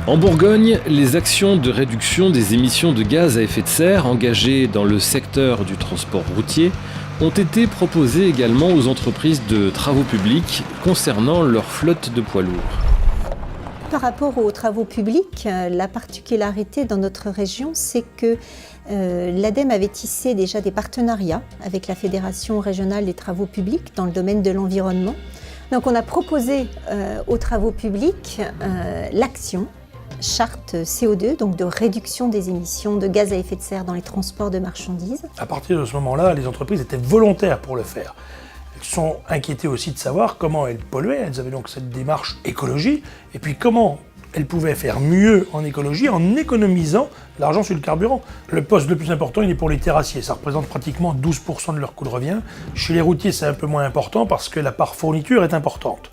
En Bourgogne, les actions de réduction des émissions de gaz à effet de serre engagées dans le secteur du transport routier ont été proposées également aux entreprises de travaux publics concernant leur flotte de poids lourds. Par rapport aux travaux publics, la particularité dans notre région, c'est que l'ADEME avait tissé déjà des partenariats avec la Fédération régionale des travaux publics dans le domaine de l'environnement. Donc on a proposé aux travaux publics l'action charte CO2, donc de réduction des émissions de gaz à effet de serre dans les transports de marchandises. À partir de ce moment-là, les entreprises étaient volontaires pour le faire. Elles sont inquiétées aussi de savoir comment elles polluaient. Elles avaient donc cette démarche écologie. Et puis comment elles pouvaient faire mieux en écologie en économisant l'argent sur le carburant. Le poste le plus important, il est pour les terrassiers. Ça représente pratiquement 12% de leur coût de revient. Chez les routiers, c'est un peu moins important parce que la part fourniture est importante.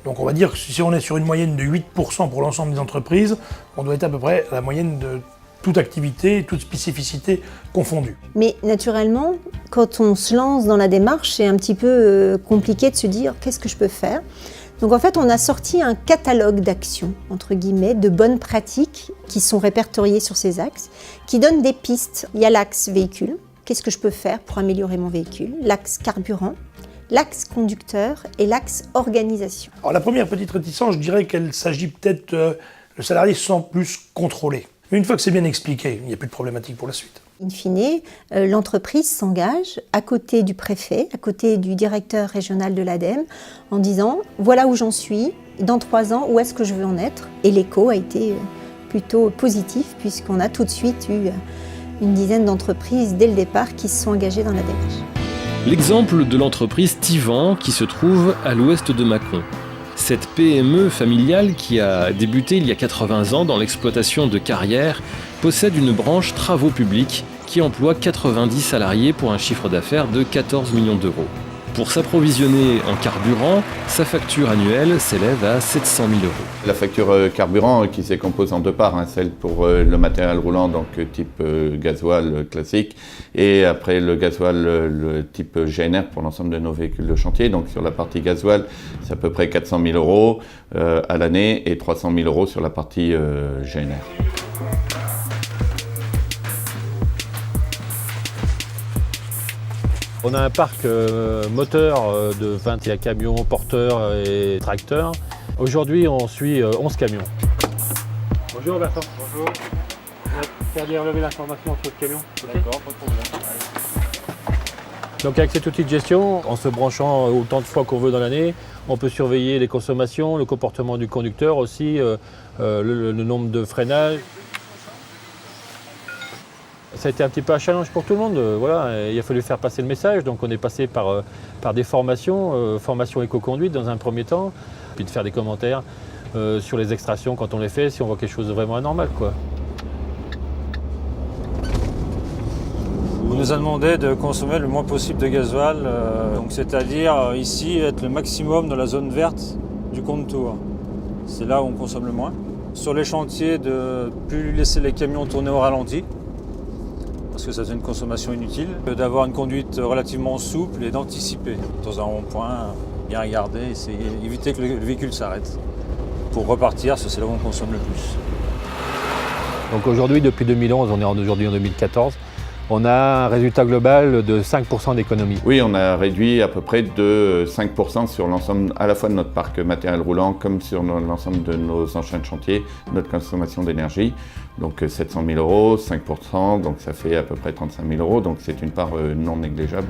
Donc on va dire que si on est sur une moyenne de 8% pour l'ensemble des entreprises, on doit être à peu près à la moyenne de toute activité, toute spécificité confondue. Mais naturellement, quand on se lance dans la démarche, c'est un petit peu compliqué de se dire qu'est-ce que je peux faire. Donc en fait, on a sorti un catalogue d'actions, entre guillemets, de bonnes pratiques qui sont répertoriées sur ces axes, qui donnent des pistes. Il y a l'axe véhicule, qu'est-ce que je peux faire pour améliorer mon véhicule, l'axe carburant, l'axe conducteur et l'axe organisation. Alors la première petite réticence, je dirais qu'elle s'agit peut-être le salarié se sent plus contrôlé. Mais une fois que c'est bien expliqué, il n'y a plus de problématique pour la suite. In fine, l'entreprise s'engage à côté du préfet, à côté du directeur régional de l'ADEME, en disant « voilà où j'en suis, dans 3 ans, où est-ce que je veux en être ?» Et l'écho a été plutôt positif, puisqu'on a tout de suite eu une dizaine d'entreprises dès le départ qui se sont engagées dans la démarche. L'exemple de l'entreprise Tivan qui se trouve à l'ouest de Mâcon. Cette PME familiale qui a débuté il y a 80 ans dans l'exploitation de carrières possède une branche travaux publics qui emploie 90 salariés pour un chiffre d'affaires de 14 millions d'euros. Pour s'approvisionner en carburant, sa facture annuelle s'élève à 700 000 euros. La facture carburant qui se compose en 2 parts, celle pour le matériel roulant, donc type gasoil classique, et après le gasoil le type GNR pour l'ensemble de nos véhicules de chantier. Donc sur la partie gasoil, c'est à peu près 400 000 euros à l'année et 300 000 euros sur la partie GNR. On a un parc moteur de 21 camions, porteurs et tracteurs. Aujourd'hui, on suit 11 camions. Bonjour Bertrand. Bonjour. Faire bien relever l'information sur le camion. D'accord, pas de problème. Donc avec cet outil de gestion, en se branchant autant de fois qu'on veut dans l'année, on peut surveiller les consommations, le comportement du conducteur aussi, le nombre de freinages. Ça a été un petit peu un challenge pour tout le monde. Voilà. Il a fallu faire passer le message, donc on est passé par des formations, formation éco-conduite dans un premier temps, puis de faire des commentaires sur les extractions quand on les fait, si on voit quelque chose de vraiment anormal, quoi. On nous a demandé de consommer le moins possible de gasoil, donc c'est-à-dire ici être le maximum dans la zone verte du contour. C'est là où on consomme le moins. Sur les chantiers, de ne plus laisser les camions tourner au ralenti, parce que ça faisait une consommation inutile, d'avoir une conduite relativement souple et d'anticiper. Dans un rond-point, bien regarder, essayer éviter que le véhicule s'arrête. Pour repartir, c'est là où on consomme le plus. Donc aujourd'hui, depuis 2011, on est aujourd'hui en 2014, on a un résultat global de 5% d'économie. Oui, on a réduit à peu près de 5% sur l'ensemble à la fois de notre parc matériel roulant comme sur l'ensemble de nos engins de chantier, notre consommation d'énergie. Donc 700 000 euros, 5%, donc ça fait à peu près 35 000 euros, donc c'est une part non négligeable.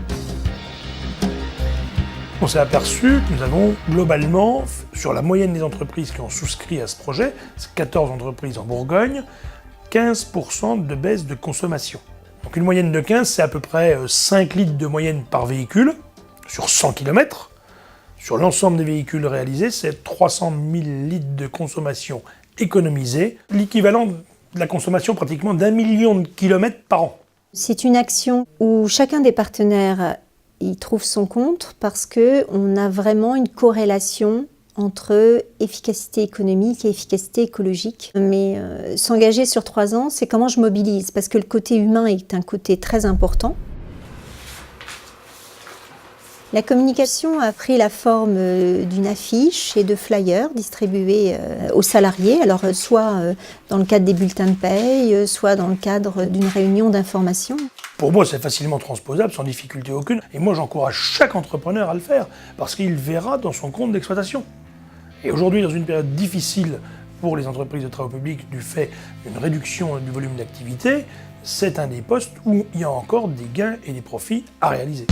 On s'est aperçu que nous avons globalement, sur la moyenne des entreprises qui ont souscrit à ce projet, c'est 14 entreprises en Bourgogne, 15% de baisse de consommation. Donc une moyenne de 15, c'est à peu près 5 litres de moyenne par véhicule, sur 100 km. Sur l'ensemble des véhicules réalisés, c'est 300 000 litres de consommation économisée, l'équivalent de la consommation pratiquement d'1 million de kilomètres par an. C'est une action où chacun des partenaires y trouve son compte parce qu'on a vraiment une corrélation entre efficacité économique et efficacité écologique. Mais s'engager sur 3 ans, c'est comment je mobilise, parce que le côté humain est un côté très important. La communication a pris la forme d'une affiche et de flyers distribués aux salariés, alors soit dans le cadre des bulletins de paye, soit dans le cadre d'une réunion d'information. Pour moi, c'est facilement transposable, sans difficulté aucune. Et moi, j'encourage chaque entrepreneur à le faire, parce qu'il verra dans son compte d'exploitation. Et aujourd'hui, dans une période difficile pour les entreprises de travaux publics du fait d'une réduction du volume d'activité, c'est un des postes où il y a encore des gains et des profits à réaliser.